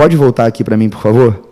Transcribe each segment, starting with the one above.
Pode voltar aqui para mim, por favor?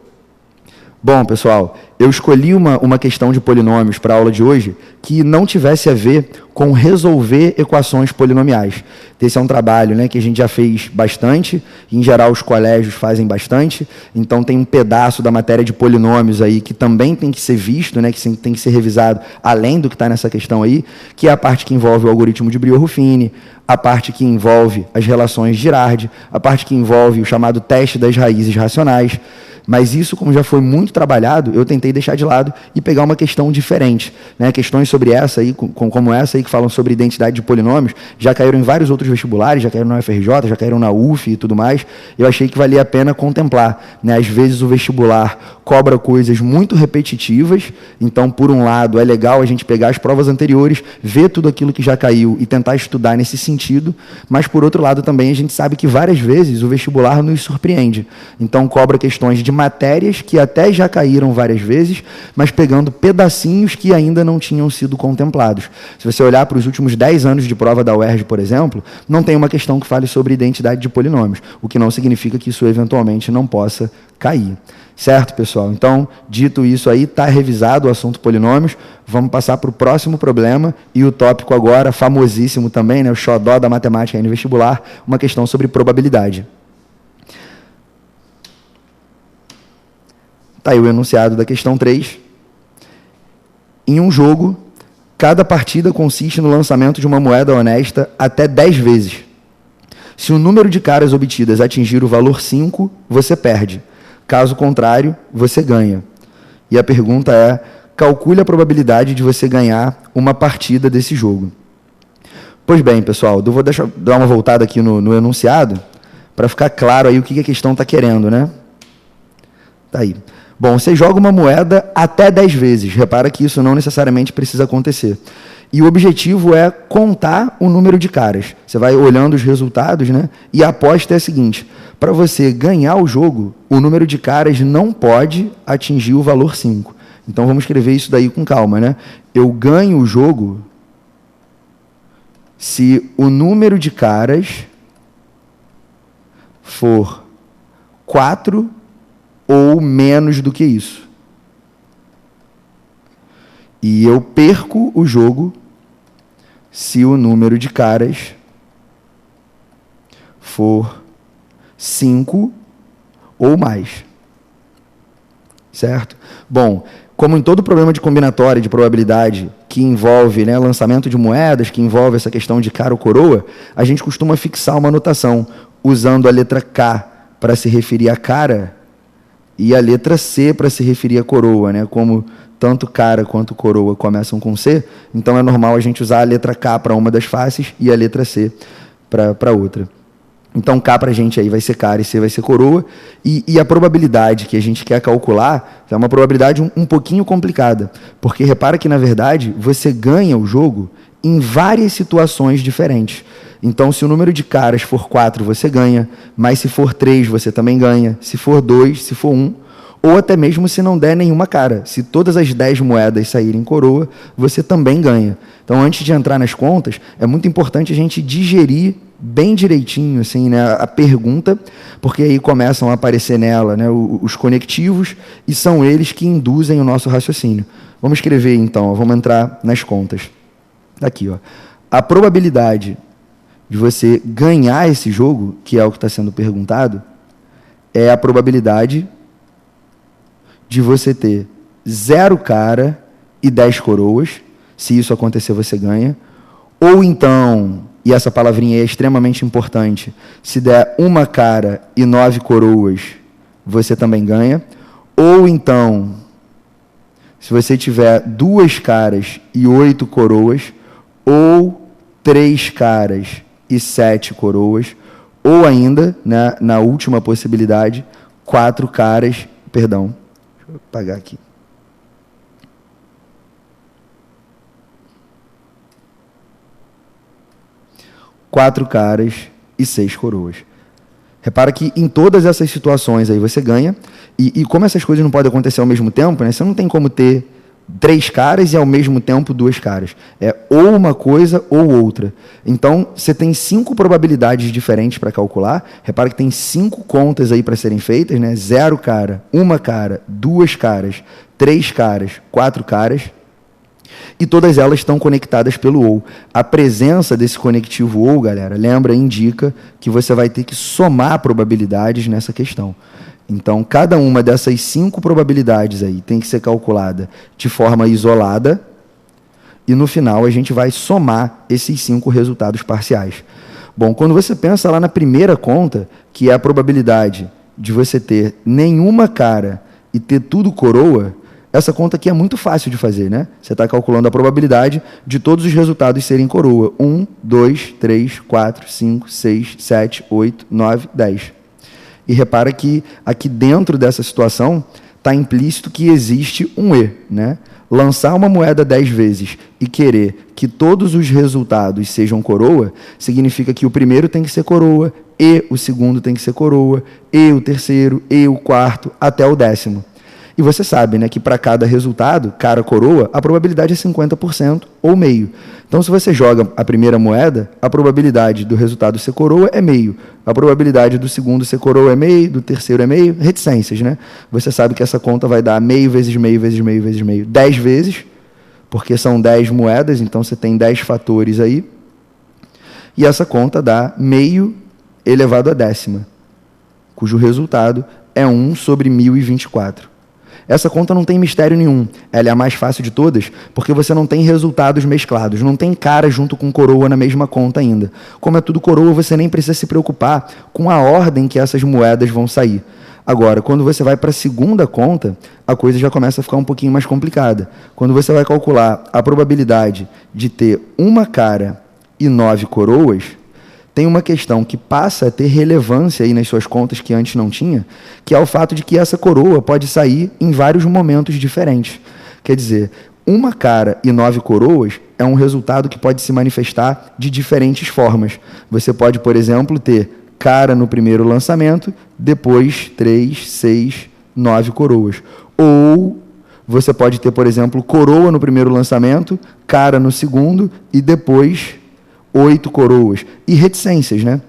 Bom, pessoal, eu escolhi uma questão de polinômios para a aula de hoje que não tivesse a ver com resolver equações polinomiais. Esse é um trabalho, né, que a gente já fez bastante, em geral os colégios fazem bastante, então tem um pedaço da matéria de polinômios aí que também tem que ser visto, né, que tem que ser revisado além do que está nessa questão aí, que é a parte que envolve o algoritmo de Brio-Ruffini, a parte que envolve as relações de Girardi, a parte que envolve o chamado teste das raízes racionais. Mas isso, como já foi muito trabalhado, eu tentei deixar de lado e pegar uma questão diferente, né? Questões sobre essa aí, como essa aí, que falam sobre identidade de polinômios, já caíram em vários outros vestibulares, já caíram na UFRJ, já caíram na UF e tudo mais. Eu achei que valia a pena contemplar, né? Às vezes o vestibular cobra coisas muito repetitivas, então, por um lado, é legal a gente pegar as provas anteriores, ver tudo aquilo que já caiu e tentar estudar nesse sentido, mas, por outro lado, também a gente sabe que várias vezes o vestibular nos surpreende. Então, cobra questões de matérias que até já caíram várias vezes, mas pegando pedacinhos que ainda não tinham sido contemplados. Se você olhar para os últimos 10 anos de prova da UERJ, por exemplo, não tem uma questão que fale sobre identidade de polinômios, o que não significa que isso eventualmente não possa cair. Certo, pessoal? Então, dito isso aí, está revisado o assunto polinômios, vamos passar para o próximo problema, e o tópico agora, famosíssimo também, né, o xodó da matemática aí no vestibular, uma questão sobre probabilidade. Está aí o enunciado da questão 3. Em um jogo, cada partida consiste no lançamento de uma moeda honesta até 10 vezes. Se o número de caras obtidas atingir o valor 5, você perde. Caso contrário, você ganha. E a pergunta é, calcule a probabilidade de você ganhar uma partida desse jogo. Pois bem, pessoal, eu vou dar uma voltada aqui no enunciado, para ficar claro aí o que a questão está querendo, né? Tá aí. Bom, você joga uma moeda até 10 vezes. Repara que isso não necessariamente precisa acontecer. E o objetivo é contar o número de caras. Você vai olhando os resultados, né? E a aposta é a seguinte, para você ganhar o jogo, o número de caras não pode atingir o valor 5. Então, vamos escrever isso daí com calma, né? Eu ganho o jogo se o número de caras for 4 ou menos do que isso. E eu perco o jogo se o número de caras for 5 ou mais. Certo? Bom, como em todo problema de combinatória de probabilidade que envolve, né, lançamento de moedas, que envolve essa questão de cara ou coroa, a gente costuma fixar uma notação usando a letra K para se referir a cara e a letra C para se referir a coroa, né? Como tanto cara quanto coroa começam com C, então é normal a gente usar a letra K para uma das faces e a letra C para outra. Então, K para a gente aí vai ser cara e C vai ser coroa, e a probabilidade que a gente quer calcular é uma probabilidade um pouquinho complicada, porque repara que, na verdade, você ganha o jogo em várias situações diferentes. Então, se o número de caras for 4, você ganha, mas se for 3, você também ganha, se for 2, se for 1, ou até mesmo se não der nenhuma cara. Se todas as 10 moedas saírem coroa, você também ganha. Então, antes de entrar nas contas, é muito importante a gente digerir bem direitinho assim, né, a pergunta, porque aí começam a aparecer nela, né, os conectivos, e são eles que induzem o nosso raciocínio. Vamos escrever, então, vamos entrar nas contas. Aqui, ó. A probabilidade de você ganhar esse jogo, que é o que está sendo perguntado, é a probabilidade de você ter 0 cara e 10 coroas. Se isso acontecer, você ganha. Ou então, e essa palavrinha é extremamente importante, se der 1 cara e 9 coroas, você também ganha. Ou então, se você tiver 2 caras e 8 coroas, ou 3 caras e 7 coroas, ou ainda, né, na última possibilidade, 4 caras, perdão, deixa eu apagar aqui. Quatro caras e 6 coroas. Repara que em todas essas situações aí você ganha, e como essas coisas não podem acontecer ao mesmo tempo, né, você não tem como ter três caras e ao mesmo tempo duas caras. É ou uma coisa ou outra. Então, você tem 5 probabilidades diferentes para calcular. Repara que tem 5 contas aí para serem feitas, né? 0 cara, 1 cara, 2 caras, 3 caras, 4 caras. E todas elas estão conectadas pelo ou. A presença desse conectivo ou, galera, lembra, indica que você vai ter que somar probabilidades nessa questão. Então, cada uma dessas 5 probabilidades aí tem que ser calculada de forma isolada e, no final, a gente vai somar esses 5 resultados parciais. Bom, quando você pensa lá na primeira conta, que é a probabilidade de você ter nenhuma cara e ter tudo coroa, essa conta aqui é muito fácil de fazer, né? Você está calculando a probabilidade de todos os resultados serem coroa. 1, 2, 3, 4, 5, 6, 7, 8, 9, 10. E repara que aqui dentro dessa situação está implícito que existe um E, né? Lançar uma moeda 10 vezes e querer que todos os resultados sejam coroa, significa que o primeiro tem que ser coroa, e o segundo tem que ser coroa, e o terceiro, e o quarto, até o 10º. E você sabe, né, que para cada resultado, cara coroa, a probabilidade é 50% ou meio. Então, se você joga a primeira moeda, a probabilidade do resultado ser coroa é meio. A probabilidade do segundo ser coroa é meio, do terceiro é meio. Reticências, né? Você sabe que essa conta vai dar meio vezes meio vezes meio vezes meio 10 vezes, porque são 10 moedas, então você tem 10 fatores aí. E essa conta dá meio elevado à 10ª, cujo resultado é 1 sobre 1024. Essa conta não tem mistério nenhum. Ela é a mais fácil de todas, porque você não tem resultados mesclados. Não tem cara junto com coroa na mesma conta ainda. Como é tudo coroa, você nem precisa se preocupar com a ordem que essas moedas vão sair. Agora, quando você vai para a segunda conta, a coisa já começa a ficar um pouquinho mais complicada. Quando você vai calcular a probabilidade de ter uma cara e 9 coroas, tem uma questão que passa a ter relevância aí nas suas contas que antes não tinha, que é o fato de que essa coroa pode sair em vários momentos diferentes. Quer dizer, uma cara e 9 coroas é um resultado que pode se manifestar de diferentes formas. Você pode, por exemplo, ter cara no primeiro lançamento, depois 3, 6, 9 coroas. Ou você pode ter, por exemplo, coroa no primeiro lançamento, cara no segundo e depois 8 coroas. E reticências, né?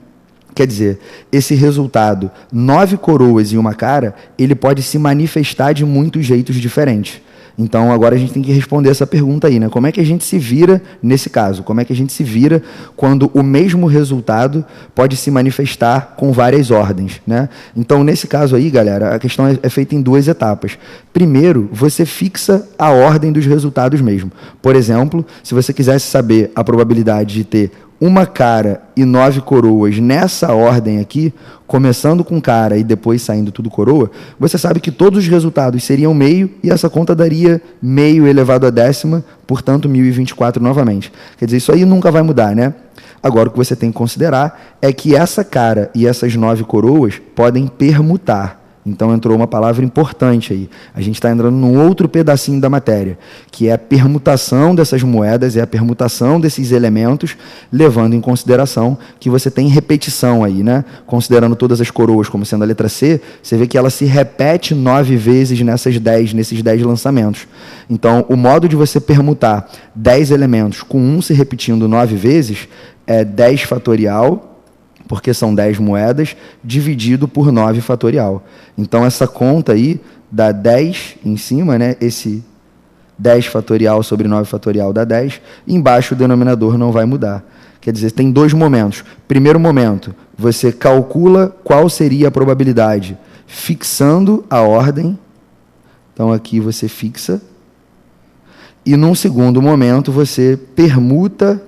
Quer dizer, esse resultado, 9 coroas e uma cara, ele pode se manifestar de muitos jeitos diferentes. Então, agora a gente tem que responder essa pergunta aí, né? Como é que a gente se vira nesse caso? Como é que a gente se vira quando o mesmo resultado pode se manifestar com várias ordens, né? Então, nesse caso aí, galera, a questão é feita em 2 etapas. Primeiro, você fixa a ordem dos resultados mesmo. Por exemplo, se você quisesse saber a probabilidade de ter uma cara e 9 coroas nessa ordem aqui, começando com cara e depois saindo tudo coroa, você sabe que todos os resultados seriam meio e essa conta daria meio elevado à 10ª, portanto 1024 novamente. Quer dizer, isso aí nunca vai mudar, né? Agora, o que você tem que considerar é que essa cara e essas 9 coroas podem permutar. Então, entrou uma palavra importante aí. A gente está entrando num outro pedacinho da matéria, que é a permutação dessas moedas, é a permutação desses elementos, levando em consideração que você tem repetição aí, né? Considerando todas as coroas como sendo a letra C, você vê que ela se repete 9 vezes nesses 10 lançamentos. Então, o modo de você permutar 10 elementos com um se repetindo 9 vezes é 10 fatorial, porque são 10 moedas, dividido por 9 fatorial. Então, essa conta aí dá 10 em cima, né? Esse 10 fatorial sobre 9 fatorial dá 10. Embaixo o denominador não vai mudar. Quer dizer, tem 2 momentos. Primeiro momento, você calcula qual seria a probabilidade, fixando a ordem. Então, aqui você fixa. E, num segundo momento, você permuta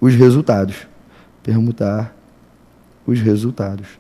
os resultados. Permutar os resultados.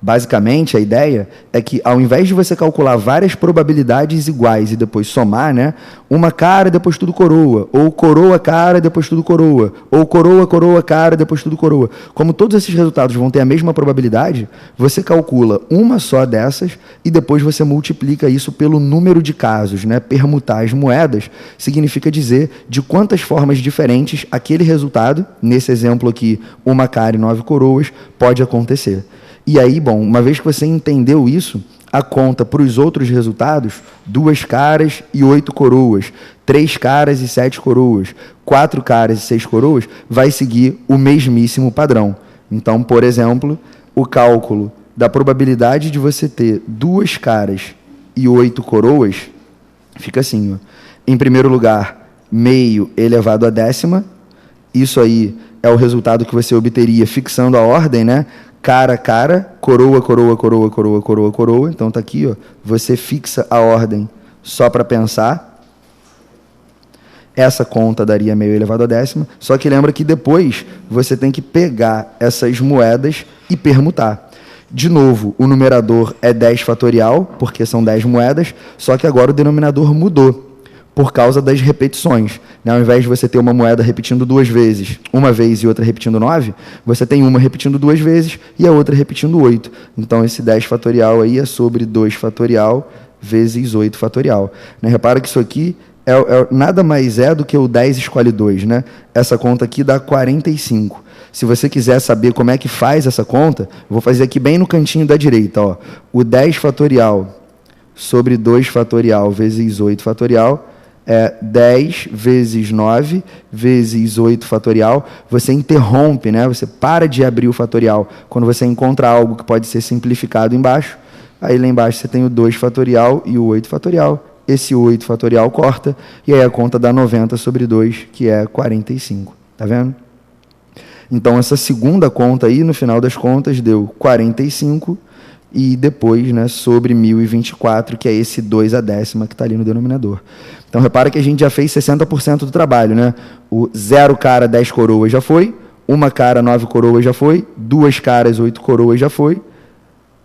Basicamente, a ideia é que, ao invés de você calcular várias probabilidades iguais e depois somar, né, uma cara e depois tudo coroa, ou coroa, cara e depois tudo coroa, ou coroa, coroa, cara e depois tudo coroa. Como todos esses resultados vão ter a mesma probabilidade, você calcula uma só dessas e depois você multiplica isso pelo número de casos, né? Permutar as moedas significa dizer de quantas formas diferentes aquele resultado, nesse exemplo aqui, uma cara e 9 coroas, pode acontecer. E aí, bom, uma vez que você entendeu isso, a conta para os outros resultados, 2 caras e 8 coroas, 3 caras e 7 coroas, 4 caras e 6 coroas, vai seguir o mesmíssimo padrão. Então, por exemplo, o cálculo da probabilidade de você ter 2 caras e 8 coroas fica assim, ó. Em primeiro lugar, meio elevado à décima. Isso aí é o resultado que você obteria fixando a ordem, né? Cara, cara, coroa, coroa, coroa, coroa, coroa, coroa. Então tá aqui, ó. Você fixa a ordem só para pensar. Essa conta daria meio elevado à décima. Só que lembra que depois você tem que pegar essas moedas e permutar. De novo, o numerador é 10 fatorial, porque são 10 moedas, só que agora o denominador mudou por causa das repetições. Ao invés de você ter uma moeda repetindo 2 vezes, uma vez e outra repetindo 9, você tem uma repetindo 2 vezes e a outra repetindo 8. Então, esse 10 fatorial aí é sobre 2 fatorial vezes 8 fatorial. Repara que isso aqui nada mais é do que o 10 escolhe 2. Né? Essa conta aqui dá 45. Se você quiser saber como é que faz essa conta, eu vou fazer aqui bem no cantinho da direita. Ó. O 10 fatorial sobre 2 fatorial vezes 8 fatorial é 10 vezes 9 vezes 8 fatorial. Você interrompe, né? Você para de abrir o fatorial quando você encontra algo que pode ser simplificado embaixo. Aí lá embaixo você tem o 2 fatorial e o 8 fatorial. Esse 8 fatorial corta, e aí a conta dá 90 sobre 2, que é 45. Tá vendo? Então, essa segunda conta aí, no final das contas, deu 45 e depois, né, sobre 1024, que é esse 2 à décima que está ali no denominador. Então, repara que a gente já fez 60% do trabalho. Né? O 0 cara, 10 coroas já foi, 1 cara, 9 coroas já foi, 2 caras, 8 coroas já foi.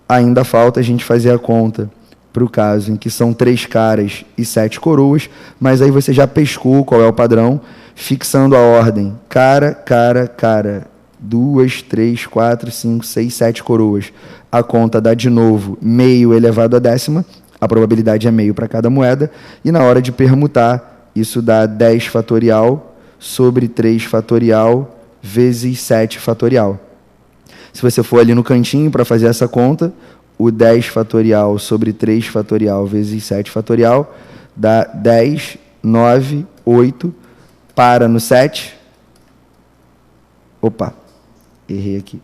Ainda falta a gente fazer a conta para o caso em que são 3 caras e 7 coroas, mas aí você já pescou qual é o padrão, fixando a ordem cara, cara, cara, 2, 3, 4, 5, 6, 7 coroas. A conta dá de novo meio elevado à décima, a probabilidade é meio para cada moeda, e na hora de permutar, isso dá 10 fatorial sobre 3 fatorial vezes 7 fatorial. Se você for ali no cantinho para fazer essa conta, o 10 fatorial sobre 3 fatorial vezes 7 fatorial dá 10, 9, 8, para no 7. Opa, errei aqui.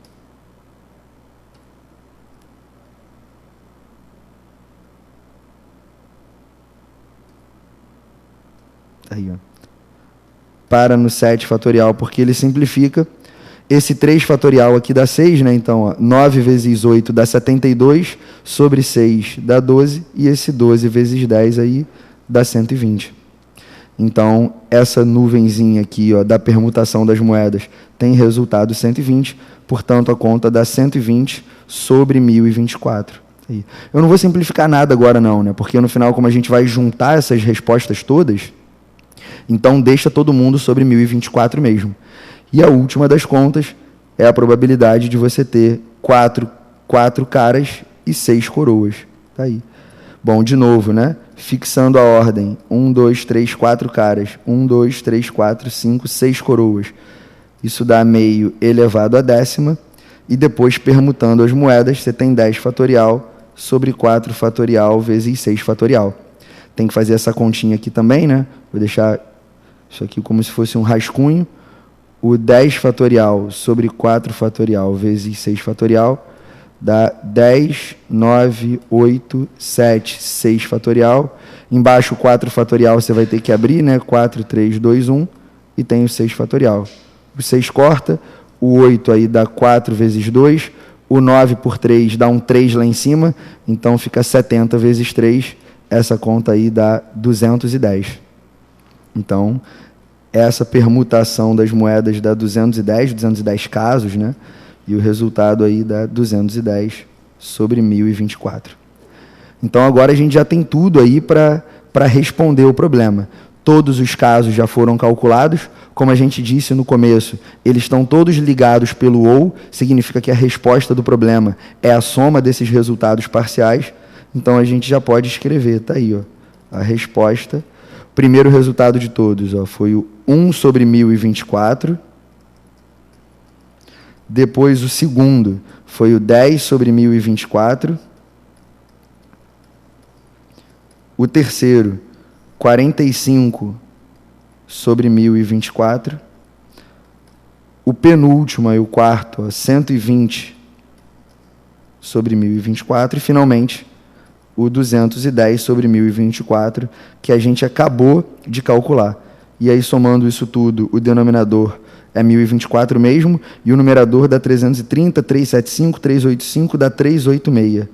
Aí, ó. Para no 7 fatorial, porque ele simplifica. Esse 3 fatorial aqui dá 6, né? Então, ó, 9 vezes 8 dá 72, sobre 6 dá 12, e esse 12 vezes 10 aí dá 120. Então, essa nuvenzinha aqui, ó, da permutação das moedas tem resultado 120, portanto, a conta dá 120 sobre 1024. Eu não vou simplificar nada agora não, né? Porque no final, como a gente vai juntar essas respostas todas, então deixa todo mundo sobre 1024 mesmo. E a última das contas é a probabilidade de você ter 4 caras e 6 coroas. Tá aí. Bom, de novo, né? Fixando a ordem. 1, 2, 3, 4 caras. 1, 2, 3, 4, 5, 6 coroas. Isso dá meio elevado à décima. E depois, permutando as moedas, você tem 10 fatorial sobre 4 fatorial vezes 6 fatorial. Tem que fazer essa continha aqui também, né? Vou deixar isso aqui como se fosse um rascunho. O 10 fatorial sobre 4 fatorial vezes 6 fatorial dá 10, 9, 8, 7, 6 fatorial. Embaixo, o 4 fatorial você vai ter que abrir, né? 4, 3, 2, 1. E tem o 6 fatorial. O 6 corta. O 8 aí dá 4 vezes 2. O 9 por 3 dá um 3 lá em cima. Então, fica 70 vezes 3. Essa conta aí dá 210. Então, essa permutação das moedas dá 210 casos, né? E o resultado aí dá 210 sobre 1024. Então, agora a gente já tem tudo aí para responder o problema. Todos os casos já foram calculados. Como a gente disse no começo, eles estão todos ligados pelo ou, significa que a resposta do problema é a soma desses resultados parciais. Então, a gente já pode escrever, está aí, ó, a resposta. O primeiro resultado de todos, ó, foi o 1 sobre 1024. Depois, o segundo foi o 10 sobre 1024. O terceiro, 45 sobre 1024. O penúltimo, aí, o quarto, 120 sobre 1024. E, finalmente, o 210 sobre 1024, que a gente acabou de calcular. E aí, somando isso tudo, o denominador é 1024 mesmo, e o numerador dá 330, 375, 385, dá 386.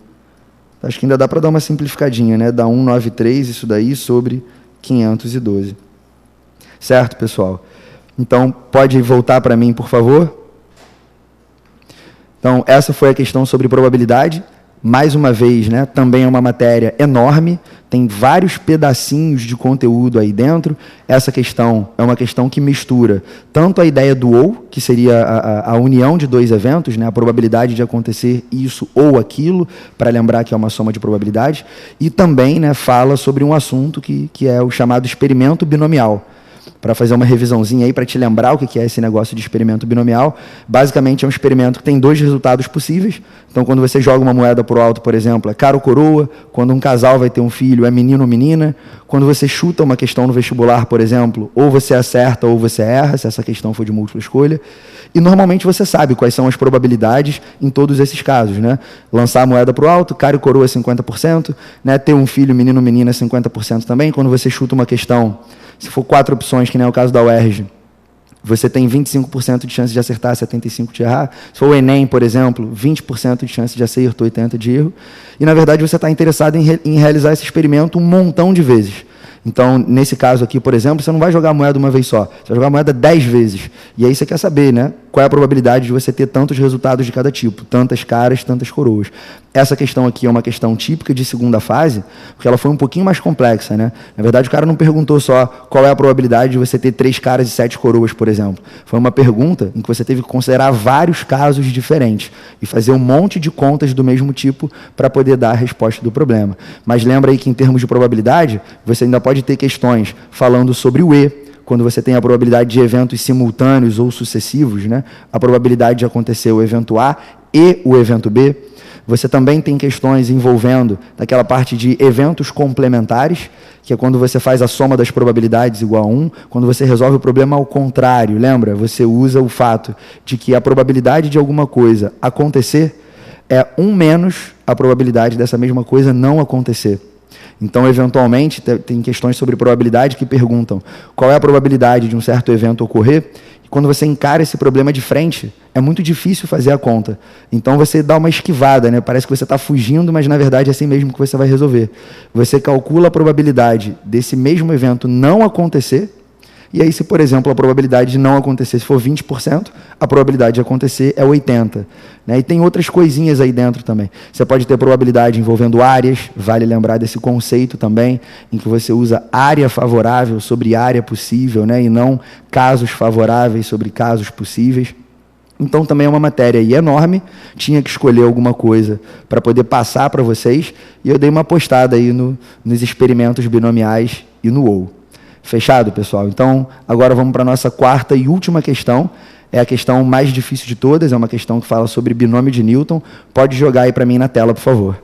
Acho que ainda dá para dar uma simplificadinha, né? Dá 193, isso daí, sobre 512. Certo, pessoal? Então, pode voltar para mim, por favor? Então, essa foi a questão sobre probabilidade. Mais uma vez, né, também é uma matéria enorme, tem vários pedacinhos de conteúdo aí dentro. Essa questão é uma questão que mistura tanto a ideia do ou, que seria a união de dois eventos, né, a probabilidade de acontecer isso ou aquilo, para lembrar que é uma soma de probabilidades, e também, né, fala sobre um assunto que é o chamado experimento binomial. Para fazer uma revisãozinha aí, para te lembrar o que é esse negócio de experimento binomial. Basicamente, é um experimento que tem dois resultados possíveis. Então, quando você joga uma moeda para o alto, por exemplo, é cara ou coroa. Quando um casal vai ter um filho, é menino ou menina. Quando você chuta uma questão no vestibular, por exemplo, ou você acerta ou você erra, se essa questão for de múltipla escolha. E, normalmente, você sabe quais são as probabilidades em todos esses casos, né? Lançar a moeda para o alto, cara e coroa 50%, né? Ter um filho, menino ou menina 50% também. Quando você chuta uma questão, se for 4 opções, que nem é o caso da UERJ, você tem 25% de chance de acertar, 75% de errar. Se for o Enem, por exemplo, 20% de chance de acerto, 80% de erro. E, na verdade, você está interessado em realizar esse experimento um montão de vezes. Então, nesse caso aqui, por exemplo, você não vai jogar a moeda uma vez só, você vai jogar a moeda 10 vezes. E aí você quer saber, né, qual é a probabilidade de você ter tantos resultados de cada tipo, tantas caras, tantas coroas. Essa questão aqui é uma questão típica de segunda fase, porque ela foi um pouquinho mais complexa, né? Na verdade, o cara não perguntou só qual é a probabilidade de você ter 3 caras e 7 coroas, por exemplo. Foi uma pergunta em que você teve que considerar vários casos diferentes e fazer um monte de contas do mesmo tipo para poder dar a resposta do problema. Mas lembra aí que, em termos de probabilidade, você ainda pode ter questões falando sobre o E, quando você tem a probabilidade de eventos simultâneos ou sucessivos, né? A probabilidade de acontecer o evento A e o evento B. Você também tem questões envolvendo aquela parte de eventos complementares, que é quando você faz a soma das probabilidades igual a 1, quando você resolve o problema ao contrário, lembra? Você usa o fato de que a probabilidade de alguma coisa acontecer é 1 menos a probabilidade dessa mesma coisa não acontecer. Então, eventualmente, tem questões sobre probabilidade que perguntam qual é a probabilidade de um certo evento ocorrer. E quando você encara esse problema de frente, é muito difícil fazer a conta. Então, você dá uma esquivada, né? Parece que você está fugindo, mas, na verdade, é assim mesmo que você vai resolver. Você calcula a probabilidade desse mesmo evento não acontecer. E aí, se, por exemplo, a probabilidade de não acontecer, se for 20%, a probabilidade de acontecer é 80%. Né? E tem outras coisinhas aí dentro também. Você pode ter probabilidade envolvendo áreas, vale lembrar desse conceito também, em que você usa área favorável sobre área possível, né? E não casos favoráveis sobre casos possíveis. Então, também é uma matéria aí enorme, tinha que escolher alguma coisa para poder passar para vocês, e eu dei uma postada aí nos experimentos binomiais e no OU. Fechado, pessoal? Então, agora vamos para a nossa quarta e última questão. É a questão mais difícil de todas, é uma questão que fala sobre binômio de Newton. Pode jogar aí para mim na tela, por favor.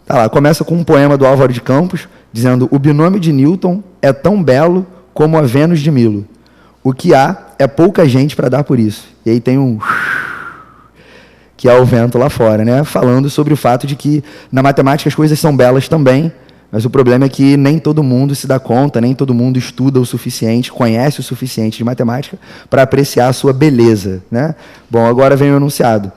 Tá lá, começa com um poema do Álvaro de Campos, dizendo: o binômio de Newton é tão belo como a Vênus de Milo. O que há é pouca gente para dar por isso. E aí tem um... que é o vento lá fora, né? Falando sobre o fato de que na matemática as coisas são belas também, mas o problema é que nem todo mundo se dá conta, nem todo mundo estuda o suficiente, conhece o suficiente de matemática para apreciar a sua beleza, né? Bom, agora vem o enunciado.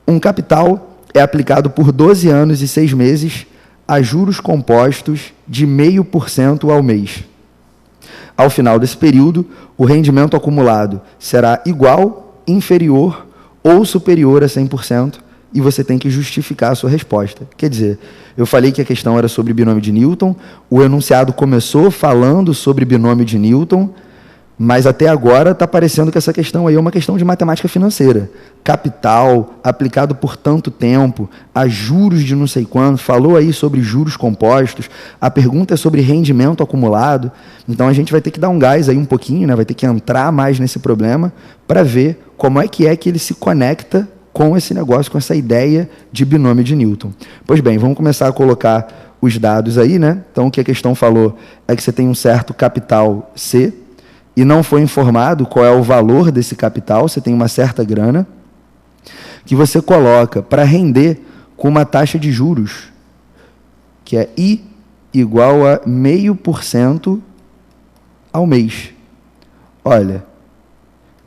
Um capital é aplicado por 12 anos e 6 meses a juros compostos de 0,5% ao mês. Ao final desse período, o rendimento acumulado será igual, inferior ou superior a 100%, e você tem que justificar a sua resposta. Quer dizer, eu falei que a questão era sobre binômio de Newton, o enunciado começou falando sobre binômio de Newton, mas até agora está parecendo que essa questão aí é uma questão de matemática financeira. Capital, aplicado por tanto tempo, a juros de não sei quanto, falou aí sobre juros compostos, a pergunta é sobre rendimento acumulado, então a gente vai ter que dar um gás aí um pouquinho, né? Vai ter que entrar mais nesse problema para ver como é que ele se conecta com esse negócio, com essa ideia de binômio de Newton. Pois bem, vamos começar a colocar os dados aí, né? Então, o que a questão falou é que você tem um certo capital C e não foi informado qual é o valor desse capital, você tem uma certa grana, que você coloca para render com uma taxa de juros, que é I igual a 0,5% ao mês. Olha,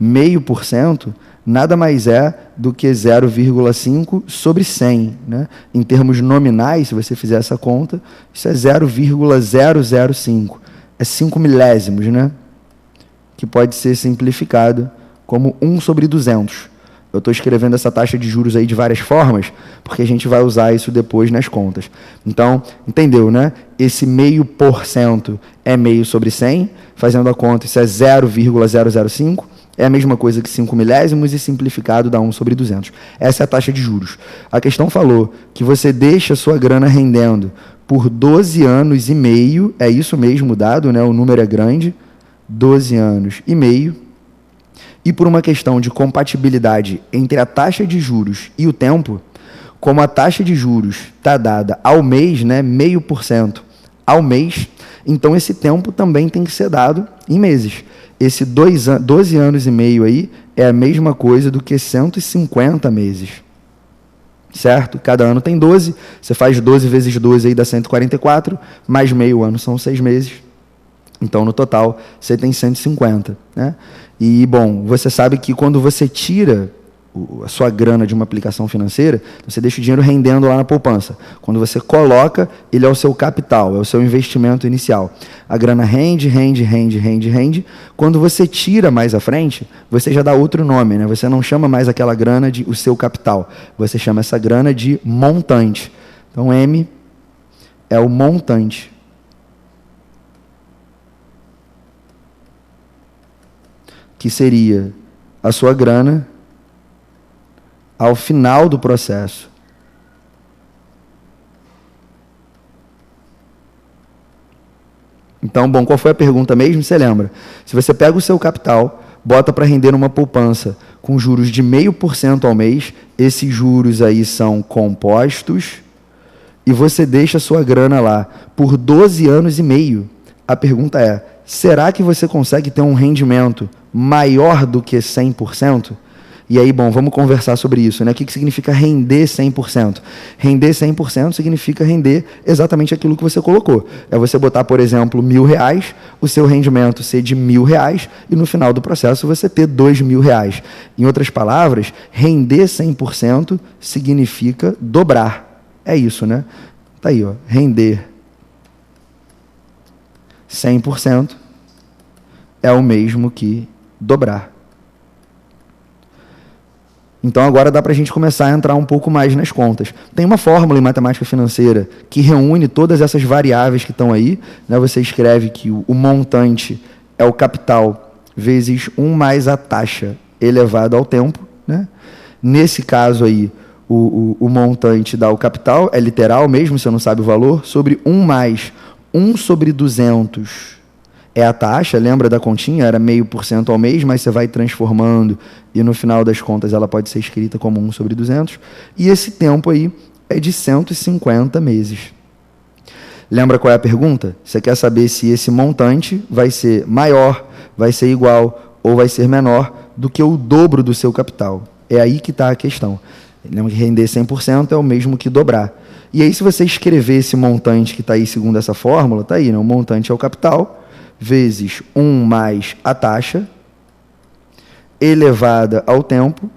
0,5% nada mais é do que 0,5 sobre 100. Né? Em termos nominais, se você fizer essa conta, isso é 0,005. É 5 milésimos, né? Que pode ser simplificado como 1 sobre 200. Eu estou escrevendo essa taxa de juros aí de várias formas, porque a gente vai usar isso depois nas contas. Então, entendeu, né? Esse 0,5% é 0,5 sobre 100, fazendo a conta, isso é 0,005, é a mesma coisa que 5 milésimos e simplificado dá 1 sobre 200. Essa é a taxa de juros. A questão falou que você deixa a sua grana rendendo por 12 anos e meio, é isso mesmo o dado, né? O número é grande, 12 anos e meio, e por uma questão de compatibilidade entre a taxa de juros e o tempo, como a taxa de juros está dada ao mês, né, 0,5% ao mês, então esse tempo também tem que ser dado em meses. Esse 12 anos e meio aí é a mesma coisa do que 150 meses. Certo? Cada ano tem 12, você faz 12 vezes 12 aí dá 144, mais meio ano são 6 meses. Então, no total, você tem 150. Né? E, bom, você sabe que quando você tira a sua grana de uma aplicação financeira, você deixa o dinheiro rendendo lá na poupança. Quando você coloca, ele é o seu capital, é o seu investimento inicial. A grana rende. Quando você tira mais à frente, você já dá outro nome, né? Você não chama mais aquela grana de o seu capital. Você chama essa grana de montante. Então, M é o montante. Que seria a sua grana ao final do processo. Então, bom, qual foi a pergunta mesmo? Você lembra? Se você pega o seu capital, bota para render numa poupança com juros de 0,5% ao mês, esses juros aí são compostos, e você deixa a sua grana lá por 12 anos e meio. A pergunta é, será que você consegue ter um rendimento maior do que 100%? E aí, bom, vamos conversar sobre isso, né? O que significa render 100%? Render 100% significa render exatamente aquilo que você colocou. É você botar, por exemplo, R$1.000, o seu rendimento ser de R$1.000 e no final do processo você ter R$2.000. Em outras palavras, render 100% significa dobrar. É isso, né? Tá aí, ó, render 100% é o mesmo que dobrar. Então, agora dá para a gente começar a entrar um pouco mais nas contas. Tem uma fórmula em matemática financeira que reúne todas essas variáveis que estão aí. Né? Você escreve que o montante é o capital vezes 1 mais a taxa elevado ao tempo. Né? Nesse caso aí, o montante dá o capital, é literal mesmo, você não sabe o valor, sobre 1 mais 1 sobre 200 é a taxa, lembra da continha? Era 0,5% ao mês, mas você vai transformando e no final das contas ela pode ser escrita como 1 sobre 200. E esse tempo aí é de 150 meses. Lembra qual é a pergunta? Você quer saber se esse montante vai ser maior, vai ser igual ou vai ser menor do que o dobro do seu capital. É aí que está a questão. Lembra que render 100% é o mesmo que dobrar. E aí, se você escrever esse montante que está aí segundo essa fórmula, está aí, né? O montante é o capital, vezes 1 mais a taxa, elevada ao tempo,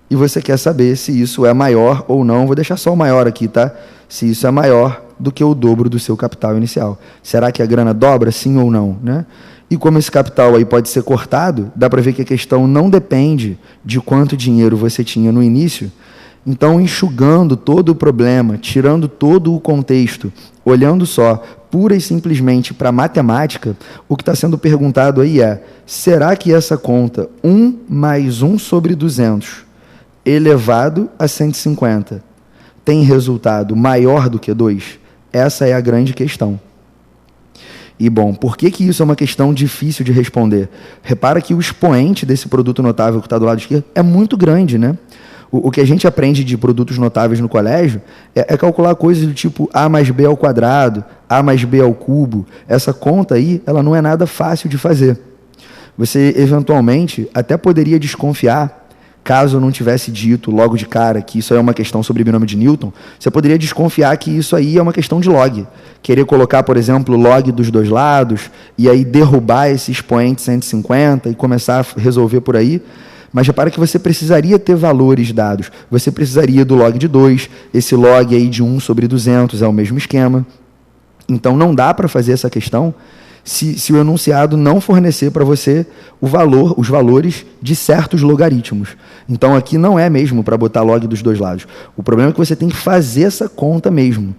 e você quer saber se isso é maior ou não. Vou deixar só o maior aqui, tá? Se isso é maior do que o dobro do seu capital inicial. Será que a grana dobra, sim ou não? Né? E como esse capital aí pode ser cortado, dá para ver que a questão não depende de quanto dinheiro você tinha no início. Então, enxugando todo o problema, tirando todo o contexto, olhando só pura e simplesmente para a matemática, o que está sendo perguntado aí é, será que essa conta 1 mais 1 sobre 200 elevado a 150 tem resultado maior do que 2? Essa é a grande questão. E, bom, por que isso é uma questão difícil de responder? Repara que o expoente desse produto notável que está do lado esquerdo é muito grande, né? O que a gente aprende de produtos notáveis no colégio é calcular coisas do tipo A mais B ao quadrado, A mais B ao cubo. Essa conta aí, ela não é nada fácil de fazer. Você, eventualmente, até poderia desconfiar, caso eu não tivesse dito logo de cara que isso aí é uma questão sobre binômio de Newton, você poderia desconfiar que isso aí é uma questão de log. Querer colocar, por exemplo, log dos dois lados, e aí derrubar esse expoente 150 e começar a resolver por aí. Mas repara que você precisaria ter valores dados. Você precisaria do log de 2, esse log aí de 1 sobre 200 é o mesmo esquema. Então não dá para fazer essa questão se o enunciado não fornecer para você os valores de certos logaritmos. Então aqui não é mesmo para botar log dos dois lados. O problema é que você tem que fazer essa conta mesmo.